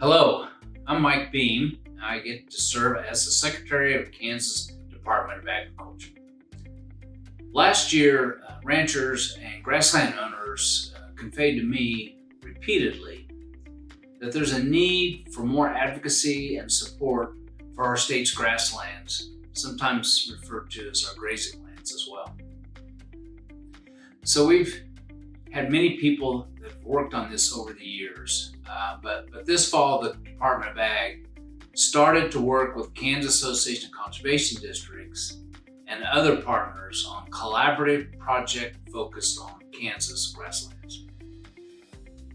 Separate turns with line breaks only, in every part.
Hello, I'm Mike Beam. I get to serve as the Secretary of Kansas Department of Agriculture. Last year, ranchers and grassland owners conveyed to me repeatedly that there's a need for more advocacy and support for our state's grasslands, sometimes referred to as our grazing lands as well. So we've had many people that have worked on this over the years, but this fall the Department of Ag started to work with Kansas Association of Conservation Districts and other partners on collaborative project focused on Kansas grasslands.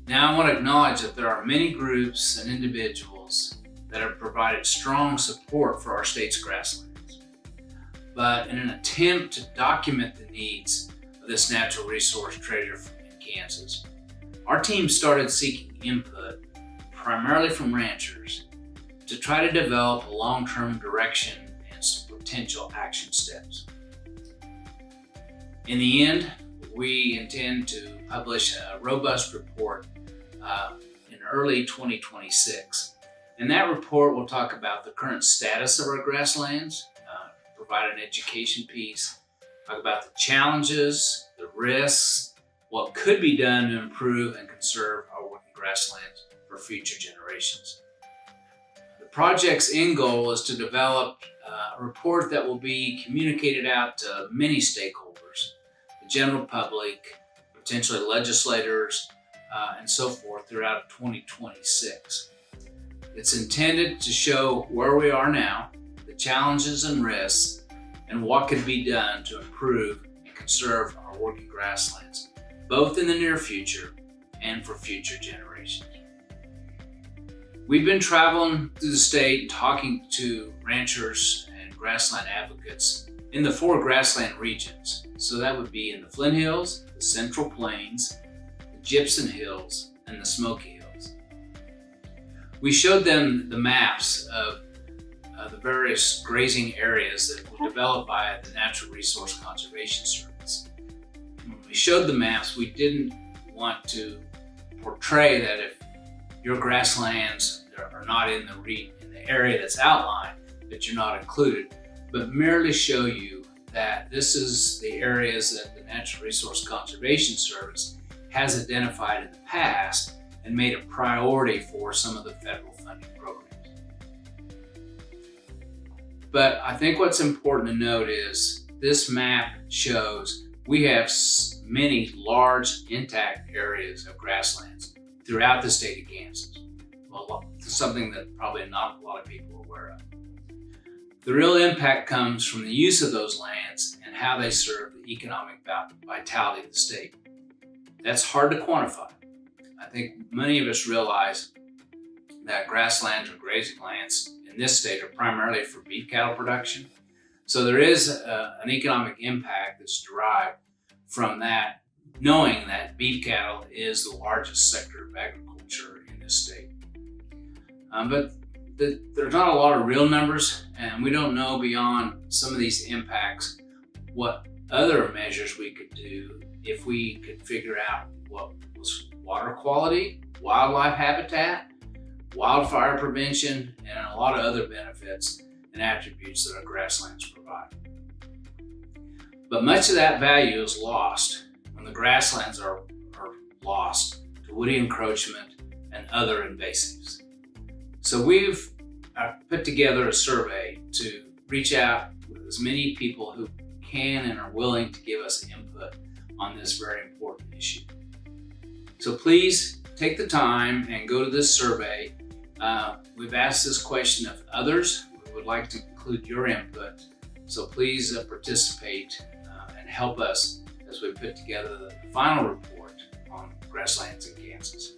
Now I want to acknowledge that there are many groups and individuals that have provided strong support for our state's grasslands. But in an attempt to document the needs of this natural resource treasure in Kansas, our team started seeking input, primarily from ranchers, to try to develop a long-term direction and some potential action steps. In the end, we intend to publish a robust report in early 2026. And that report will talk about the current status of our grasslands, provide an education piece, talk about the challenges, the risks, what could be done to improve and conserve our working grasslands for future generations. The project's end goal is to develop a report that will be communicated out to many stakeholders, the general public, potentially legislators, and so forth throughout 2026. It's intended to show where we are now, the challenges and risks, and what can be done to improve and conserve our working grasslands, both in the near future and for future generations. We've been traveling through the state talking to ranchers and grassland advocates in the 4 grassland regions. So that would be in the Flint Hills, the Central Plains, the Gypsum Hills, and the Smoky Hills. We showed them the maps of the various grazing areas that were developed by the Natural Resource Conservation Service. When we showed the maps, we didn't want to portray that if your grasslands are not in the area that's outlined, that you're not included, but merely show you that this is the areas that the Natural Resource Conservation Service has identified in the past and made a priority for some of the federal funding programs. But I think what's important to note is this map shows we have many large intact areas of grasslands throughout the state of Kansas. Well, something that probably not a lot of people are aware of. The real impact comes from the use of those lands and how they serve the economic vitality of the state. That's hard to quantify. I think many of us realize that grasslands or grazing lands in this state are primarily for beef cattle production. So there is an economic impact that's derived from that, knowing that beef cattle is the largest sector of agriculture in this state. But there's not a lot of real numbers, and we don't know beyond some of these impacts what other measures we could do if we could figure out what was water quality, wildlife habitat, wildfire prevention, and a lot of other benefits and attributes that our grasslands provide. But much of that value is lost when the grasslands are lost to woody encroachment and other invasives. So we've put together a survey to reach out with as many people who can and are willing to give us input on this very important issue. So please take the time and go to this survey. We've asked this question of others. We would like to include your input. So please participate and help us as we put together the final report on grasslands in Kansas.